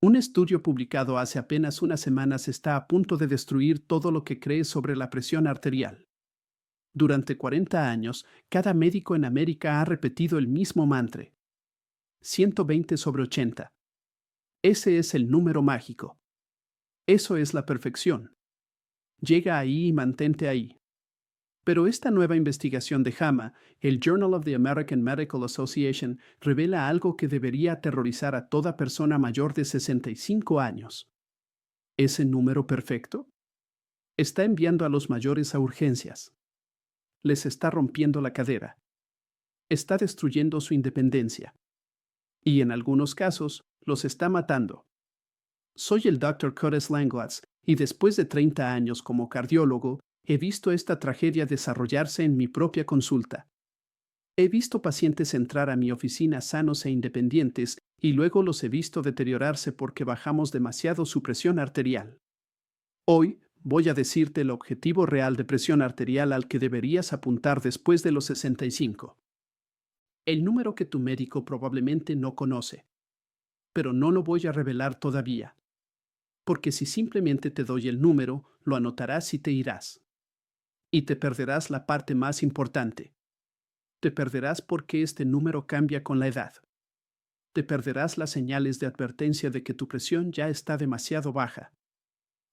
Un estudio publicado hace apenas unas semanas está a punto de destruir todo lo que crees sobre la presión arterial. Durante 40 años, cada médico en América ha repetido el mismo mantra: 120 sobre 80. Ese es el número mágico. Eso es la perfección. Llega ahí y mantente ahí. Pero esta nueva investigación de JAMA, el Journal of the American Medical Association, revela algo que debería aterrorizar a toda persona mayor de 65 años. ¿Ese número perfecto? Está enviando a los mayores a urgencias. Les está rompiendo la cadera. Está destruyendo su independencia. Y en algunos casos, los está matando. Soy el Dr. Curtis Langlatz, y después de 30 años como cardiólogo, he visto esta tragedia desarrollarse en mi propia consulta. He visto pacientes entrar a mi oficina sanos e independientes, y luego los he visto deteriorarse porque bajamos demasiado su presión arterial. Hoy, voy a decirte el objetivo real de presión arterial al que deberías apuntar después de los 65. El número que tu médico probablemente no conoce. Pero no lo voy a revelar todavía. Porque si simplemente te doy el número, lo anotarás y te irás. Y te perderás la parte más importante. Te perderás porque este número cambia con la edad. Te perderás las señales de advertencia de que tu presión ya está demasiado baja.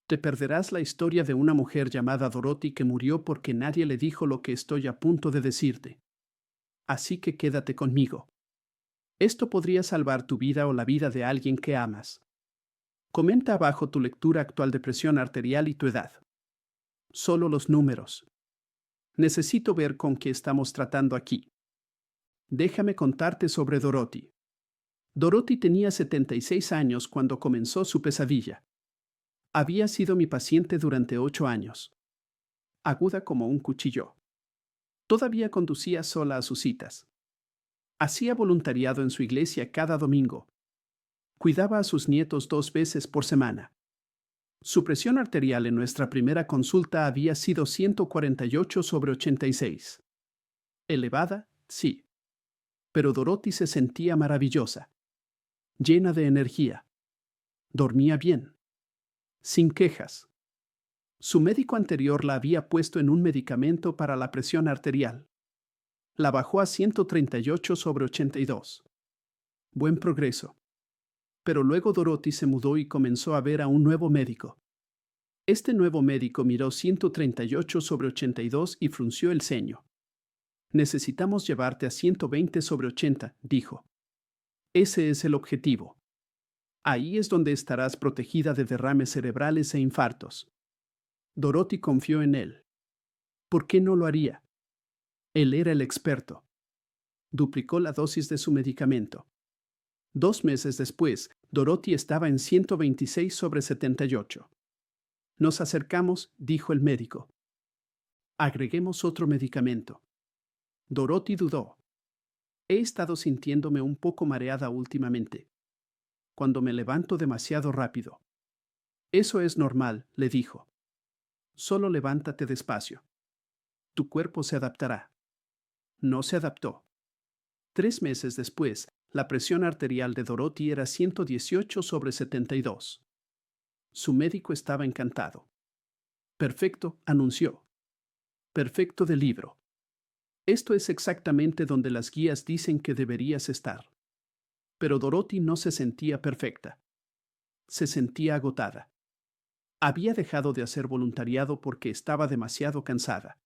Te perderás la historia de una mujer llamada Dorothy que murió porque nadie le dijo lo que estoy a punto de decirte. Así que quédate conmigo. Esto podría salvar tu vida o la vida de alguien que amas. Comenta abajo tu lectura actual de presión arterial y tu edad. Solo los números. Necesito ver con qué estamos tratando aquí. Déjame contarte sobre Dorothy. Dorothy tenía 76 años cuando comenzó su pesadilla. Había sido mi paciente durante 8 años. Aguda como un cuchillo. Todavía conducía sola a sus citas. Hacía voluntariado en su iglesia cada domingo. Cuidaba a sus nietos 2 veces por semana. Su presión arterial en nuestra primera consulta había sido 148 sobre 86. Elevada, sí. Pero Dorothy se sentía maravillosa. Llena de energía. Dormía bien. Sin quejas. Su médico anterior la había puesto en un medicamento para la presión arterial. La bajó a 138 sobre 82. Buen progreso. Pero luego Dorothy se mudó y comenzó a ver a un nuevo médico. Este nuevo médico miró 138 sobre 82 y frunció el ceño. Necesitamos llevarte a 120 sobre 80, dijo. Ese es el objetivo. Ahí es donde estarás protegida de derrames cerebrales e infartos. Dorothy confió en él. ¿Por qué no lo haría? Él era el experto. Duplicó la dosis de su medicamento. 2 meses después, Dorothy estaba en 126 sobre 78. Nos acercamos, dijo el médico. Agreguemos otro medicamento. Dorothy dudó. He estado sintiéndome un poco mareada últimamente. Cuando me levanto demasiado rápido. Eso es normal, le dijo. Solo levántate despacio. Tu cuerpo se adaptará. No se adaptó. 3 meses después, la presión arterial de Dorothy era 118 sobre 72. Su médico estaba encantado. Perfecto, anunció. Perfecto de libro. Esto es exactamente donde las guías dicen que deberías estar. Pero Dorothy no se sentía perfecta. Se sentía agotada. Había dejado de hacer voluntariado porque estaba demasiado cansada.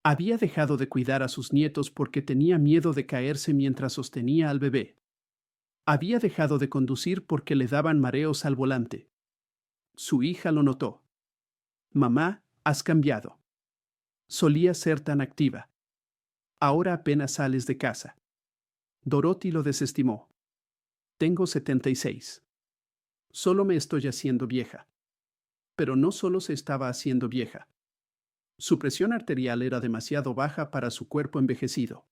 Había dejado de cuidar a sus nietos porque tenía miedo de caerse mientras sostenía al bebé. Había dejado de conducir porque le daban mareos al volante. Su hija lo notó. Mamá, has cambiado. Solía ser tan activa. Ahora apenas sales de casa. Dorothy lo desestimó. Tengo 76. Solo me estoy haciendo vieja. Pero no solo se estaba haciendo vieja. Su presión arterial era demasiado baja para su cuerpo envejecido.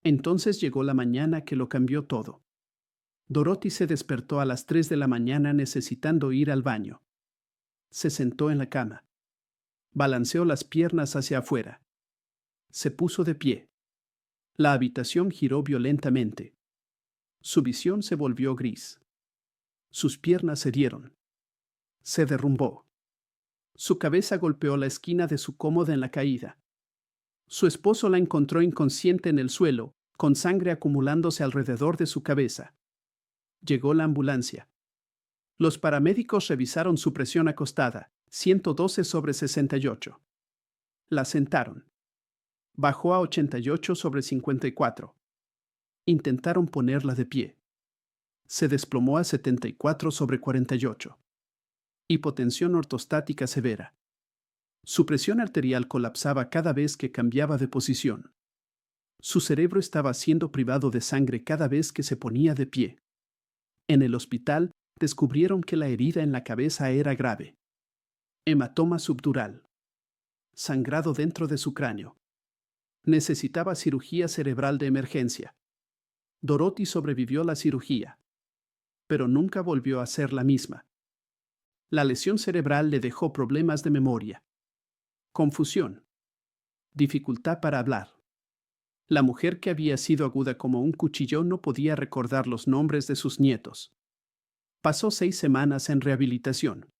Entonces llegó la mañana que lo cambió todo. Dorothy se despertó a las 3 de la mañana necesitando ir al baño. Se sentó en la cama. Balanceó las piernas hacia afuera. Se puso de pie. La habitación giró violentamente. Su visión se volvió gris. Sus piernas se dieron. Se derrumbó. Su cabeza golpeó la esquina de su cómoda en la caída. Su esposo la encontró inconsciente en el suelo, con sangre acumulándose alrededor de su cabeza. Llegó la ambulancia. Los paramédicos revisaron su presión acostada, 112/68. La sentaron. Bajó a 88/54. Intentaron ponerla de pie. Se desplomó a 74/48. Hipotensión ortostática severa. Su presión arterial colapsaba cada vez que cambiaba de posición. Su cerebro estaba siendo privado de sangre cada vez que se ponía de pie. En el hospital, descubrieron que la herida en la cabeza era grave. Hematoma subdural. Sangrado dentro de su cráneo. Necesitaba cirugía cerebral de emergencia. Dorothy sobrevivió la cirugía, pero nunca volvió a ser la misma. La lesión cerebral le dejó problemas de memoria, confusión, dificultad para hablar. La mujer que había sido aguda como un cuchillo no podía recordar los nombres de sus nietos. Pasó 6 semanas en rehabilitación.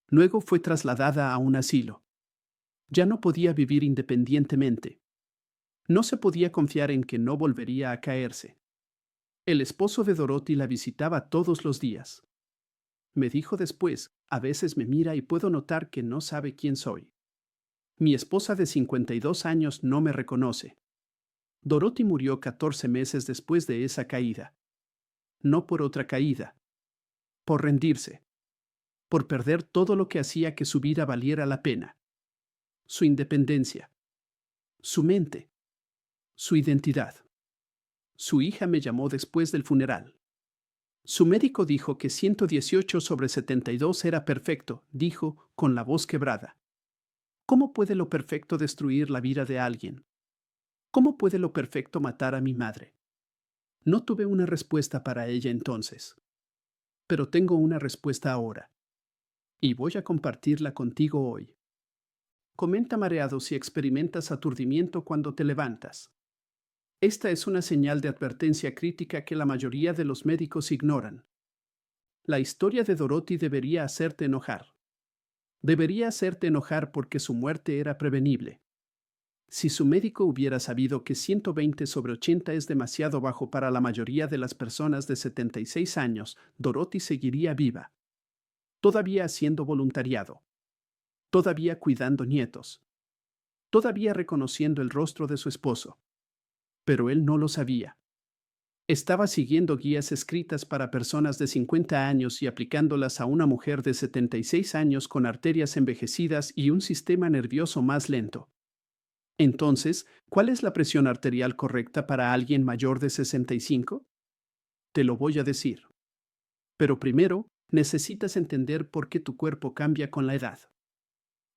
Luego fue trasladada a un asilo. Ya no podía vivir independientemente. No se podía confiar en que no volvería a caerse. El esposo de Dorothy la visitaba todos los días. Me dijo después, a veces me mira y puedo notar que no sabe quién soy. Mi esposa de 52 años no me reconoce. Dorothy murió 14 meses después de esa caída. No por otra caída. Por rendirse. Por perder todo lo que hacía que su vida valiera la pena. Su independencia. Su mente. Su identidad. Su hija me llamó después del funeral. Su médico dijo que 118/72 era perfecto, dijo, con la voz quebrada. ¿Cómo puede lo perfecto destruir la vida de alguien? ¿Cómo puede lo perfecto matar a mi madre? No tuve una respuesta para ella entonces. Pero tengo una respuesta ahora. Y voy a compartirla contigo hoy. Comenta mareado si experimentas aturdimiento cuando te levantas. Esta es una señal de advertencia crítica que la mayoría de los médicos ignoran. La historia de Dorothy debería hacerte enojar. Debería hacerte enojar porque su muerte era prevenible. Si su médico hubiera sabido que 120/80 es demasiado bajo para la mayoría de las personas de 76 años, Dorothy seguiría viva. Todavía haciendo voluntariado. Todavía cuidando nietos. Todavía reconociendo el rostro de su esposo. Pero él no lo sabía. Estaba siguiendo guías escritas para personas de 50 años y aplicándolas a una mujer de 76 años con arterias envejecidas y un sistema nervioso más lento. Entonces, ¿cuál es la presión arterial correcta para alguien mayor de 65? Te lo voy a decir. Pero primero, necesitas entender por qué tu cuerpo cambia con la edad.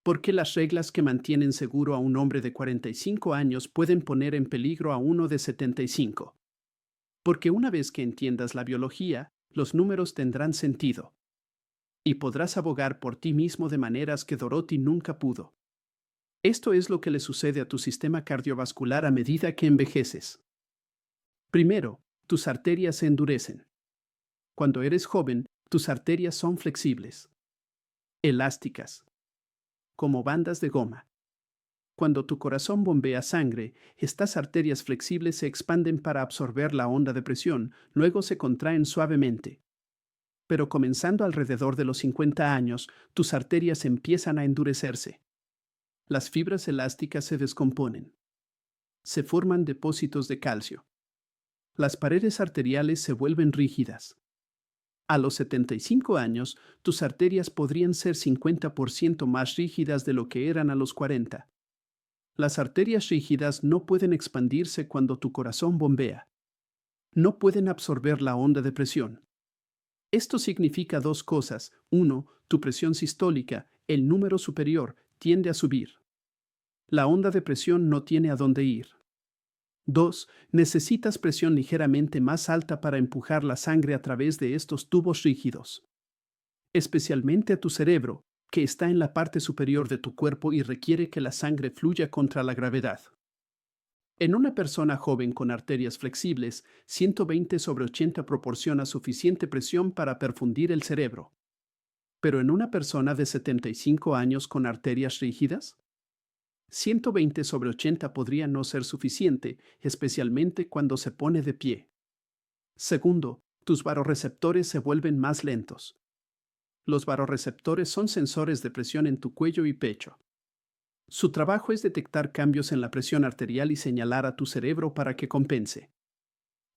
¿Por qué las reglas que mantienen seguro a un hombre de 45 años pueden poner en peligro a uno de 75? Porque una vez que entiendas la biología, los números tendrán sentido. Y podrás abogar por ti mismo de maneras que Dorothy nunca pudo. Esto es lo que le sucede a tu sistema cardiovascular a medida que envejeces. Primero, tus arterias se endurecen. Cuando eres joven, tus arterias son flexibles, elásticas, como bandas de goma. Cuando tu corazón bombea sangre, estas arterias flexibles se expanden para absorber la onda de presión, luego se contraen suavemente. Pero comenzando alrededor de los 50 años, tus arterias empiezan a endurecerse. Las fibras elásticas se descomponen. Se forman depósitos de calcio. Las paredes arteriales se vuelven rígidas. A los 75 años, tus arterias podrían ser 50% más rígidas de lo que eran a los 40. Las arterias rígidas no pueden expandirse cuando tu corazón bombea. No pueden absorber la onda de presión. Esto significa dos cosas. Uno, tu presión sistólica, el número superior, tiende a subir. La onda de presión no tiene a dónde ir. 2. Necesitas presión ligeramente más alta para empujar la sangre a través de estos tubos rígidos. Especialmente a tu cerebro, que está en la parte superior de tu cuerpo y requiere que la sangre fluya contra la gravedad. En una persona joven con arterias flexibles, 120/80 proporciona suficiente presión para perfundir el cerebro. Pero en una persona de 75 años con arterias rígidas, 120/80 podría no ser suficiente, especialmente cuando se pone de pie. Segundo, tus vasoreceptores se vuelven más lentos. Los vasoreceptores son sensores de presión en tu cuello y pecho. Su trabajo es detectar cambios en la presión arterial y señalar a tu cerebro para que compense.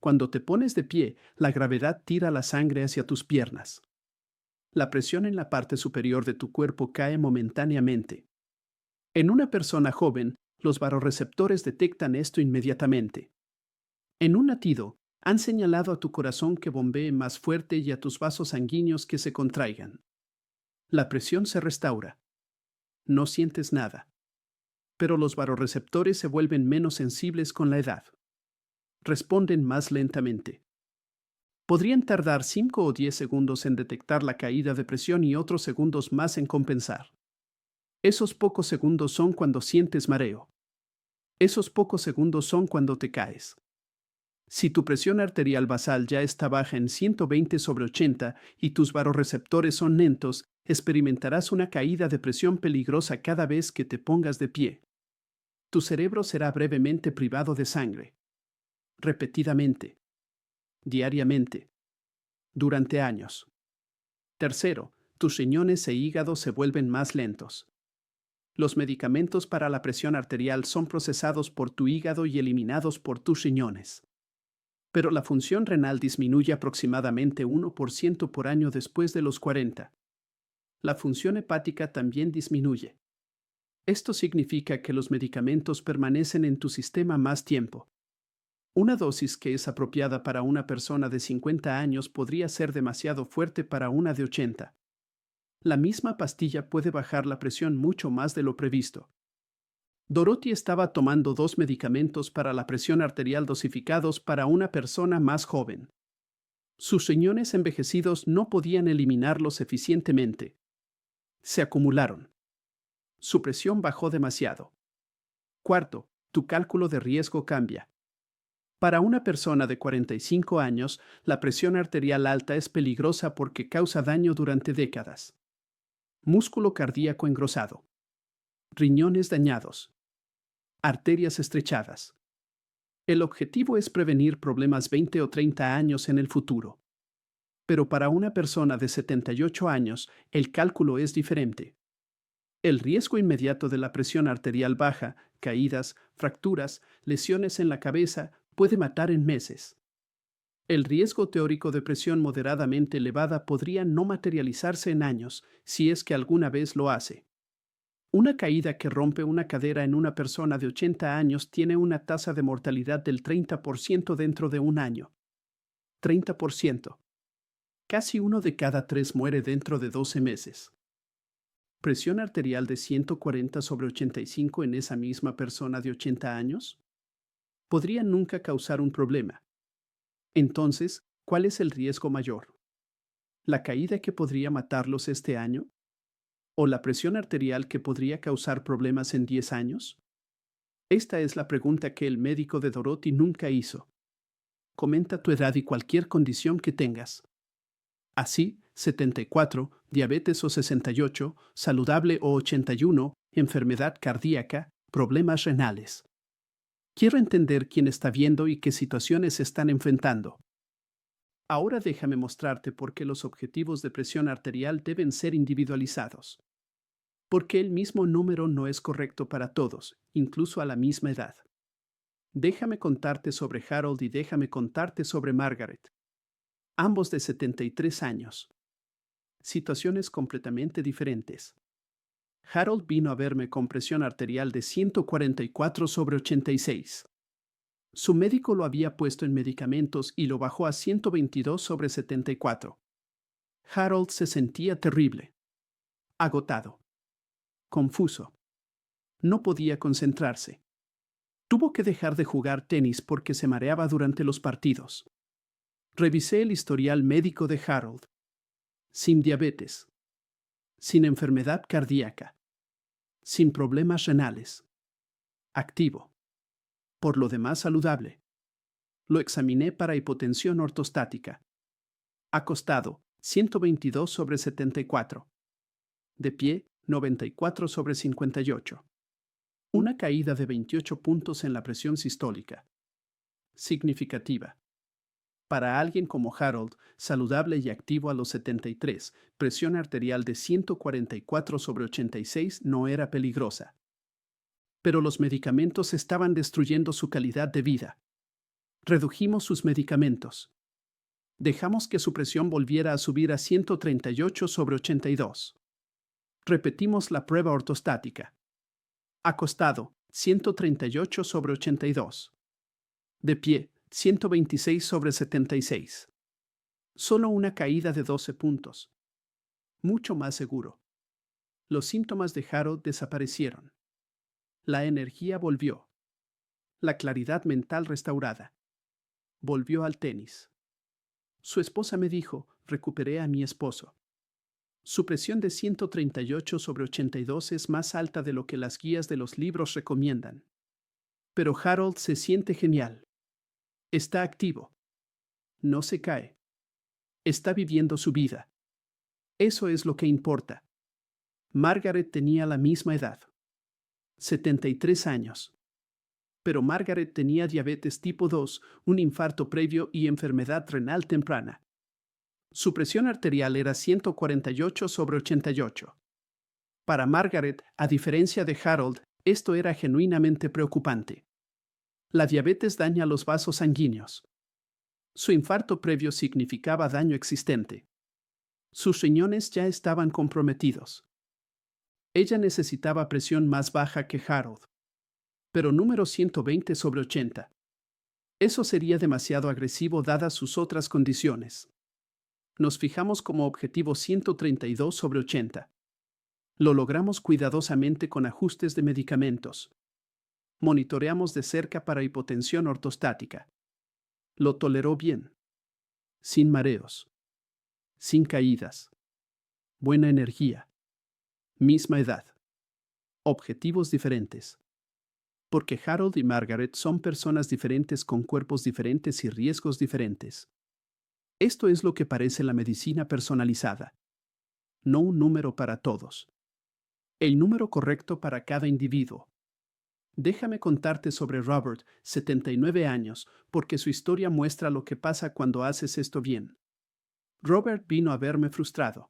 Cuando te pones de pie, la gravedad tira la sangre hacia tus piernas. La presión en la parte superior de tu cuerpo cae momentáneamente. En una persona joven, los vasoreceptores detectan esto inmediatamente. En un latido, han señalado a tu corazón que bombee más fuerte y a tus vasos sanguíneos que se contraigan. La presión se restaura. No sientes nada. Pero los vasoreceptores se vuelven menos sensibles con la edad. Responden más lentamente. Podrían tardar 5 o 10 segundos en detectar la caída de presión y otros segundos más en compensar. Esos pocos segundos son cuando sientes mareo. Esos pocos segundos son cuando te caes. Si tu presión arterial basal ya está baja en 120/80 y tus vasoreceptores son lentos, experimentarás una caída de presión peligrosa cada vez que te pongas de pie. Tu cerebro será brevemente privado de sangre. Repetidamente. Diariamente. Durante años. Tercero, tus riñones e hígado se vuelven más lentos. Los medicamentos para la presión arterial son procesados por tu hígado y eliminados por tus riñones. Pero la función renal disminuye aproximadamente 1% por año después de los 40. La función hepática también disminuye. Esto significa que los medicamentos permanecen en tu sistema más tiempo. Una dosis que es apropiada para una persona de 50 años podría ser demasiado fuerte para una de 80. La misma pastilla puede bajar la presión mucho más de lo previsto. Dorothy estaba tomando 2 medicamentos para la presión arterial dosificados para una persona más joven. Sus riñones envejecidos no podían eliminarlos eficientemente. Se acumularon. Su presión bajó demasiado. Cuarto, tu cálculo de riesgo cambia. Para una persona de 45 años, la presión arterial alta es peligrosa porque causa daño durante décadas. Músculo cardíaco engrosado. Riñones dañados. Arterias estrechadas. El objetivo es prevenir problemas 20 o 30 años en el futuro. Pero para una persona de 78 años, el cálculo es diferente. El riesgo inmediato de la presión arterial baja, caídas, fracturas, lesiones en la cabeza, puede matar en meses. El riesgo teórico de presión moderadamente elevada podría no materializarse en años, si es que alguna vez lo hace. Una caída que rompe una cadera en una persona de 80 años tiene una tasa de mortalidad del 30% dentro de un año. 30%. Casi 1 de cada 3 muere dentro de 12 meses. ¿Presión arterial de 140/85 en esa misma persona de 80 años? Podría nunca causar un problema. Entonces, ¿cuál es el riesgo mayor? ¿La caída que podría matarlos este año? ¿O la presión arterial que podría causar problemas en 10 años? Esta es la pregunta que el médico de Dorothy nunca hizo. Comenta tu edad y cualquier condición que tengas. Así, 74, diabetes o 68, saludable o 81, enfermedad cardíaca, problemas renales. Quiero entender quién está viendo y qué situaciones se están enfrentando. Ahora déjame mostrarte por qué los objetivos de presión arterial deben ser individualizados. Porque el mismo número no es correcto para todos, incluso a la misma edad. Déjame contarte sobre Harold y déjame contarte sobre Margaret. Ambos de 73 años. Situaciones completamente diferentes. Harold vino a verme con presión arterial de 144/86. Su médico lo había puesto en medicamentos y lo bajó a 122/74. Harold se sentía terrible. Agotado. Confuso. No podía concentrarse. Tuvo que dejar de jugar tenis porque se mareaba durante los partidos. Revisé el historial médico de Harold. Sin diabetes. Sin enfermedad cardíaca. Sin problemas renales. Activo. Por lo demás saludable. Lo examiné para hipotensión ortostática. Acostado, 122 sobre 74. De pie, 94 sobre 58. Una caída de 28 puntos en la presión sistólica. Significativa. Para alguien como Harold, saludable y activo a los 73, presión arterial de 144 sobre 86 no era peligrosa. Pero los medicamentos estaban destruyendo su calidad de vida. Redujimos sus medicamentos. Dejamos que su presión volviera a subir a 138 sobre 82. Repetimos la prueba ortostática. Acostado, 138 sobre 82. De pie, 126 sobre 76. Solo una caída de 12 puntos. Mucho más seguro. Los síntomas de Harold desaparecieron. La energía volvió. La claridad mental restaurada. Volvió al tenis. Su esposa me dijo, recuperé a mi esposo. Su presión de 138 sobre 82 es más alta de lo que las guías de los libros recomiendan. Pero Harold se siente genial. Está activo. No se cae. Está viviendo su vida. Eso es lo que importa. Margaret tenía la misma edad. 73 años. Pero Margaret tenía diabetes tipo 2, un infarto previo y enfermedad renal temprana. Su presión arterial era 148 sobre 88. Para Margaret, a diferencia de Harold, esto era genuinamente preocupante. La diabetes daña los vasos sanguíneos. Su infarto previo significaba daño existente. Sus riñones ya estaban comprometidos. Ella necesitaba presión más baja que Harold. Pero número 120 sobre 80. Eso sería demasiado agresivo dadas sus otras condiciones. Nos fijamos como objetivo 132 sobre 80. Lo logramos cuidadosamente con ajustes de medicamentos. Monitoreamos de cerca para hipotensión ortostática. Lo toleró bien. Sin mareos. Sin caídas. Buena energía. Misma edad. Objetivos diferentes. Porque Harold y Margaret son personas diferentes con cuerpos diferentes y riesgos diferentes. Esto es lo que parece la medicina personalizada. No un número para todos. El número correcto para cada individuo. Déjame contarte sobre Robert, 79 años, porque su historia muestra lo que pasa cuando haces esto bien. Robert vino a verme frustrado.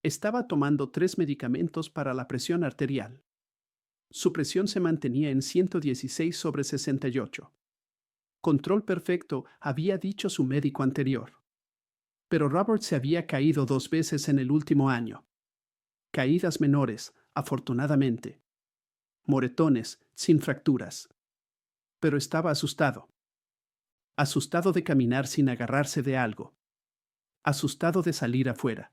Estaba tomando 3 medicamentos para la presión arterial. Su presión se mantenía en 116 sobre 68. Control perfecto, había dicho su médico anterior. Pero Robert se había caído 2 veces en el último año. Caídas menores, afortunadamente. Moretones, sin fracturas. Pero estaba asustado. Asustado de caminar sin agarrarse de algo. Asustado de salir afuera.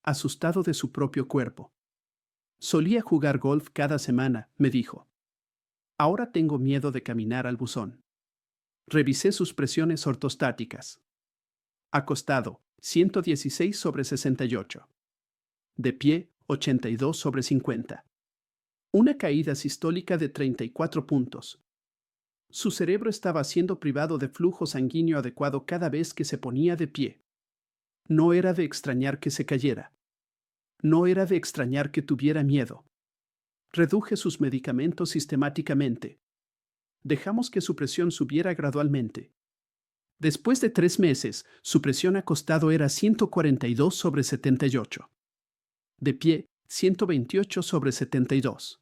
Asustado de su propio cuerpo. Solía jugar golf cada semana, me dijo. Ahora tengo miedo de caminar al buzón. Revisé sus presiones ortostáticas. Acostado, 116 sobre 68. De pie, 82 sobre 50. Una caída sistólica de 34 puntos. Su cerebro estaba siendo privado de flujo sanguíneo adecuado cada vez que se ponía de pie. No era de extrañar que se cayera. No era de extrañar que tuviera miedo. Reduje sus medicamentos sistemáticamente. Dejamos que su presión subiera gradualmente. Después de 3 meses, su presión acostado era 142 sobre 78. De pie, 128 sobre 72.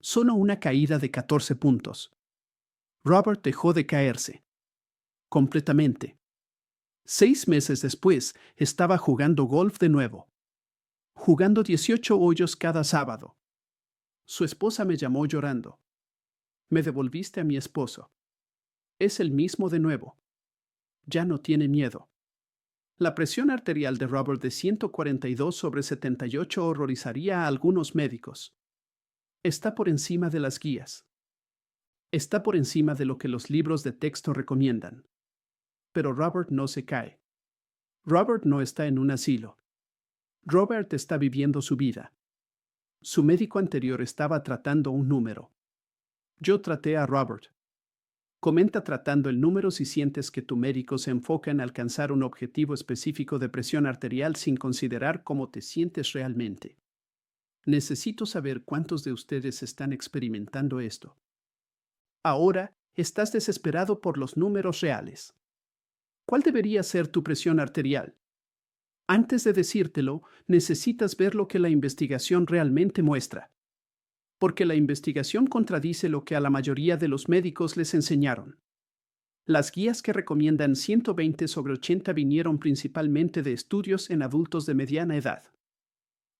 Solo una caída de 14 puntos. Robert dejó de caerse. Completamente. 6 meses después, estaba jugando golf de nuevo. Jugando 18 hoyos cada sábado. Su esposa me llamó llorando. Me devolviste a mi esposo. Es el mismo de nuevo. Ya no tiene miedo. La presión arterial de Robert de 142 sobre 78 horrorizaría a algunos médicos. Está por encima de las guías. Está por encima de lo que los libros de texto recomiendan. Pero Robert no se cae. Robert no está en un asilo. Robert está viviendo su vida. Su médico anterior estaba tratando un número. Yo traté a Robert. Comenta tratando el número si sientes que tu médico se enfoca en alcanzar un objetivo específico de presión arterial sin considerar cómo te sientes realmente. Necesito saber cuántos de ustedes están experimentando esto. Ahora, estás desesperado por los números reales. ¿Cuál debería ser tu presión arterial? Antes de decírtelo, necesitas ver lo que la investigación realmente muestra. Porque la investigación contradice lo que a la mayoría de los médicos les enseñaron. Las guías que recomiendan 120 sobre 80 vinieron principalmente de estudios en adultos de mediana edad,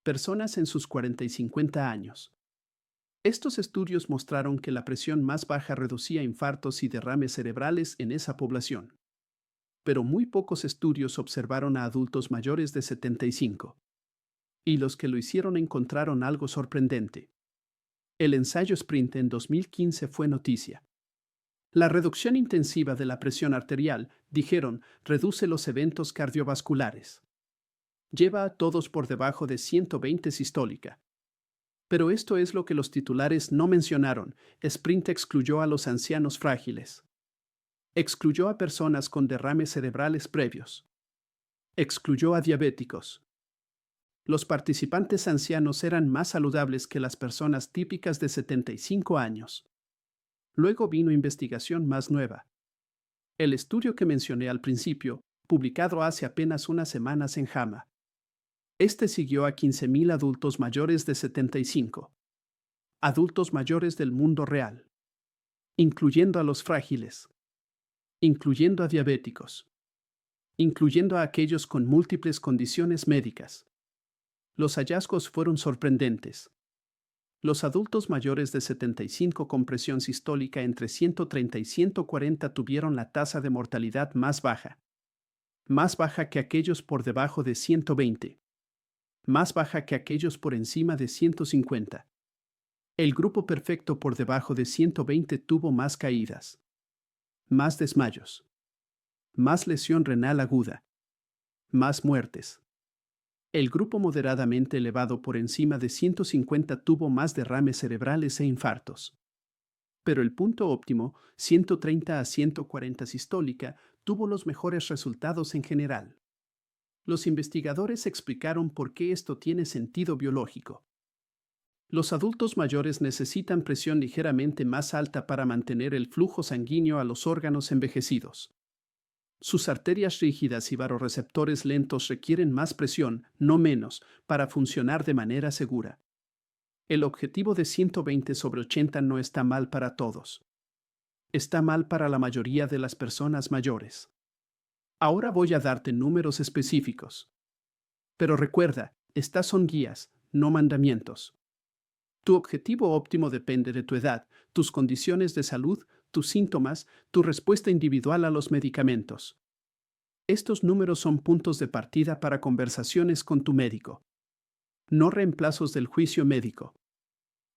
personas en sus 40 y 50 años. Estos estudios mostraron que la presión más baja reducía infartos y derrames cerebrales en esa población. Pero muy pocos estudios observaron a adultos mayores de 75. Y los que lo hicieron encontraron algo sorprendente. El ensayo Sprint en 2015 fue noticia. La reducción intensiva de la presión arterial, dijeron, reduce los eventos cardiovasculares. Lleva a todos por debajo de 120 sistólica. Pero esto es lo que los titulares no mencionaron. Sprint excluyó a los ancianos frágiles. Excluyó a personas con derrames cerebrales previos. Excluyó a diabéticos. Los participantes ancianos eran más saludables que las personas típicas de 75 años. Luego vino investigación más nueva. El estudio que mencioné al principio, publicado hace apenas unas semanas en JAMA. Este siguió a 15.000 adultos mayores de 75. Adultos mayores del mundo real. Incluyendo a los frágiles. Incluyendo a diabéticos. Incluyendo a aquellos con múltiples condiciones médicas. Los hallazgos fueron sorprendentes. Los adultos mayores de 75 con presión sistólica entre 130 y 140 tuvieron la tasa de mortalidad más baja que aquellos por debajo de 120, más baja que aquellos por encima de 150. El grupo perfecto por debajo de 120 tuvo más caídas, más desmayos, más lesión renal aguda, más muertes. El grupo moderadamente elevado por encima de 150 tuvo más derrames cerebrales e infartos. Pero el punto óptimo, 130 a 140 sistólica, tuvo los mejores resultados en general. Los investigadores explicaron por qué esto tiene sentido biológico. Los adultos mayores necesitan presión ligeramente más alta para mantener el flujo sanguíneo a los órganos envejecidos. Sus arterias rígidas y vasoreceptores lentos requieren más presión, no menos, para funcionar de manera segura. El objetivo de 120 sobre 80 no está mal para todos. Está mal para la mayoría de las personas mayores. Ahora voy a darte números específicos. Pero recuerda, estas son guías, no mandamientos. Tu objetivo óptimo depende de tu edad, tus condiciones de salud, tus síntomas, tu respuesta individual a los medicamentos. Estos números son puntos de partida para conversaciones con tu médico. No reemplazos del juicio médico.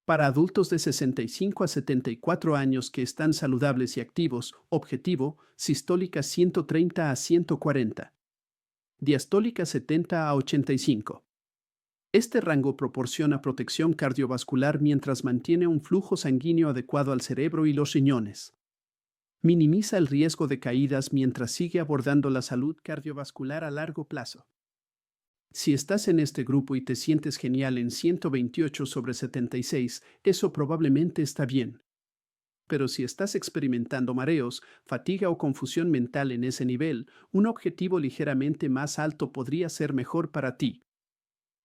Para adultos de 65 a 74 años que están saludables y activos, objetivo, sistólica 130 a 140. Diastólica 70 a 85. Este rango proporciona protección cardiovascular mientras mantiene un flujo sanguíneo adecuado al cerebro y los riñones. Minimiza el riesgo de caídas mientras sigue abordando la salud cardiovascular a largo plazo. Si estás en este grupo y te sientes genial en 128 sobre 76, eso probablemente está bien. Pero si estás experimentando mareos, fatiga o confusión mental en ese nivel, un objetivo ligeramente más alto podría ser mejor para ti.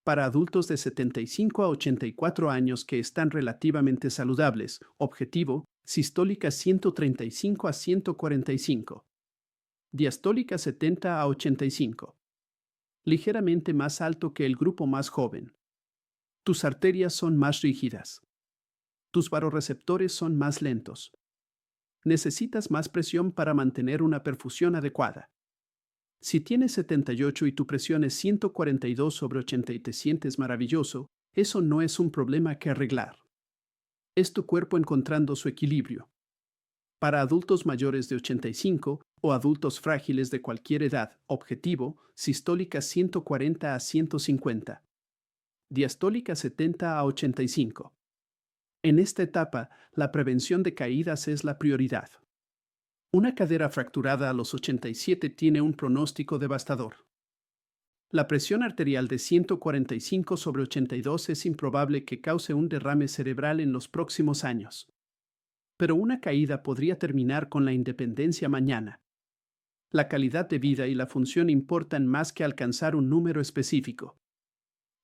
Para adultos de 75 a 84 años que están relativamente saludables, objetivo, sistólica 135 a 145. Diastólica 70 a 85. Ligeramente más alto que el grupo más joven. Tus arterias son más rígidas. Tus vasoreceptores son más lentos. Necesitas más presión para mantener una perfusión adecuada. Si tienes 78 y tu presión es 142 sobre 80 y te sientes maravilloso, eso no es un problema que arreglar. Es tu cuerpo encontrando su equilibrio. Para adultos mayores de 85 o adultos frágiles de cualquier edad, objetivo, sistólica 140 a 150. Diastólica 70 a 85. En esta etapa, la prevención de caídas es la prioridad. Una cadera fracturada a los 87 tiene un pronóstico devastador. La presión arterial de 145/82 es improbable que cause un derrame cerebral en los próximos años. Pero una caída podría terminar con la independencia mañana. La calidad de vida y la función importan más que alcanzar un número específico.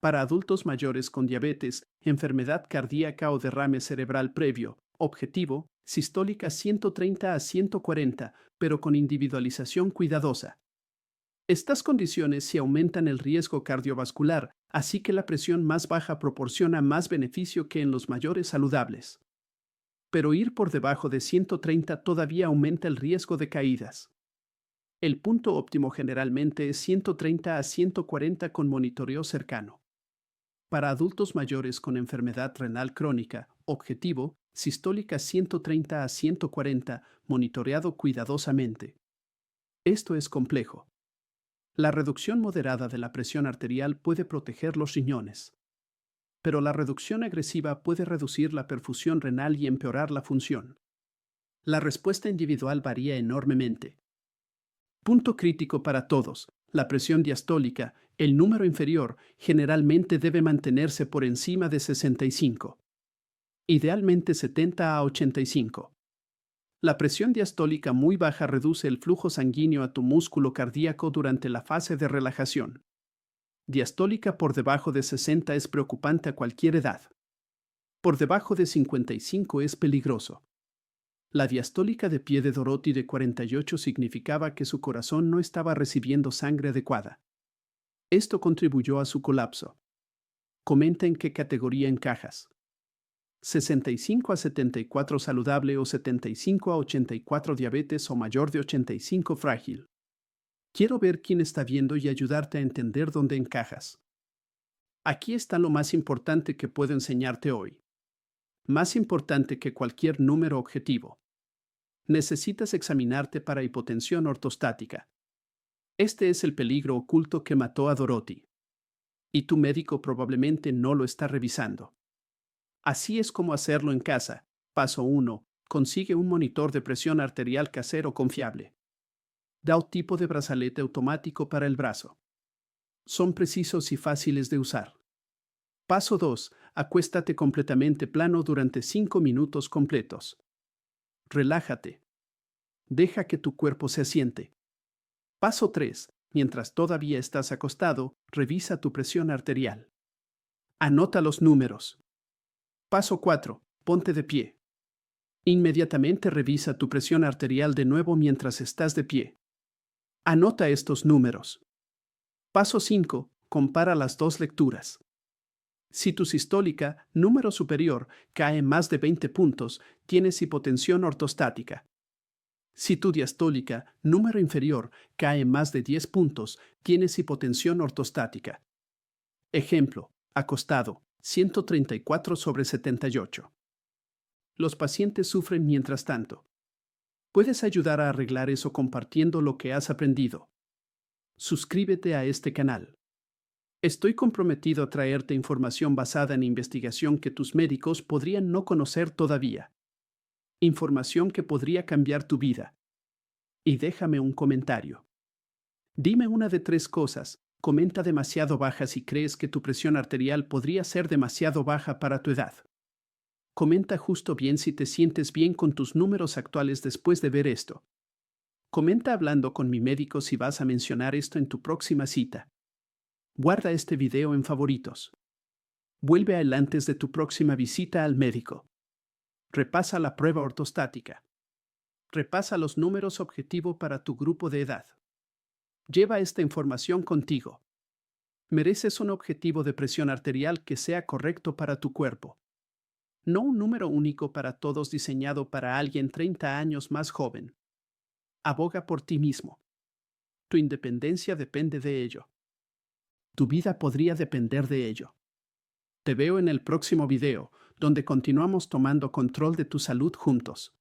Para adultos mayores con diabetes, enfermedad cardíaca o derrame cerebral previo, objetivo, sistólica 130/140, pero con individualización cuidadosa. Estas condiciones sí aumentan el riesgo cardiovascular, así que la presión más baja proporciona más beneficio que en los mayores saludables. Pero ir por debajo de 130 todavía aumenta el riesgo de caídas. El punto óptimo generalmente es 130/140 con monitoreo cercano. Para adultos mayores con enfermedad renal crónica, objetivo, sistólica 130/140, monitoreado cuidadosamente. Esto es complejo. La reducción moderada de la presión arterial puede proteger los riñones, pero la reducción agresiva puede reducir la perfusión renal y empeorar la función. La respuesta individual varía enormemente. Punto crítico para todos. La presión diastólica, el número inferior, generalmente debe mantenerse por encima de 65. Idealmente 70/85. La presión diastólica muy baja reduce el flujo sanguíneo a tu músculo cardíaco durante la fase de relajación. Diastólica por debajo de 60 es preocupante a cualquier edad. Por debajo de 55 es peligroso. La diastólica de pie de Dorothy de 48 significaba que su corazón no estaba recibiendo sangre adecuada. Esto contribuyó a su colapso. Comenta en qué categoría encajas. 65/74 saludable o 75/84 diabetes o mayor de 85 frágil. Quiero ver quién está viendo y ayudarte a entender dónde encajas. Aquí está lo más importante que puedo enseñarte hoy. Más importante que cualquier número objetivo. Necesitas examinarte para hipotensión ortostática. Este es el peligro oculto que mató a Dorothy. Y tu médico probablemente no lo está revisando. Así es como hacerlo en casa. Paso 1. Consigue un monitor de presión arterial casero confiable. Da un tipo de brazalete automático para el brazo. Son precisos y fáciles de usar. Paso 2. Acuéstate completamente plano durante 5 minutos completos. Relájate. Deja que tu cuerpo se asiente. Paso 3. Mientras todavía estás acostado, revisa tu presión arterial. Anota los números. Paso 4. Ponte de pie. Inmediatamente revisa tu presión arterial de nuevo mientras estás de pie. Anota estos números. Paso 5. Compara las dos lecturas. Si tu sistólica, número superior, cae más de 20 puntos, tienes hipotensión ortostática. Si tu diastólica, número inferior, cae más de 10 puntos, tienes hipotensión ortostática. Ejemplo, acostado, 134/78. Los pacientes sufren mientras tanto. Puedes ayudar a arreglar eso compartiendo lo que has aprendido. Suscríbete a este canal. Estoy comprometido a traerte información basada en investigación que tus médicos podrían no conocer todavía. Información que podría cambiar tu vida. Y déjame un comentario. Dime una de 3 cosas. Comenta demasiado baja si crees que tu presión arterial podría ser demasiado baja para tu edad. Comenta justo bien si te sientes bien con tus números actuales después de ver esto. Comenta hablando con mi médico si vas a mencionar esto en tu próxima cita. Guarda este video en favoritos. Vuelve a él antes de tu próxima visita al médico. Repasa la prueba ortostática. Repasa los números objetivo para tu grupo de edad. Lleva esta información contigo. Mereces un objetivo de presión arterial que sea correcto para tu cuerpo. No un número único para todos diseñado para alguien 30 años más joven. Aboga por ti mismo. Tu independencia depende de ello. Tu vida podría depender de ello. Te veo en el próximo video, donde continuamos tomando control de tu salud juntos.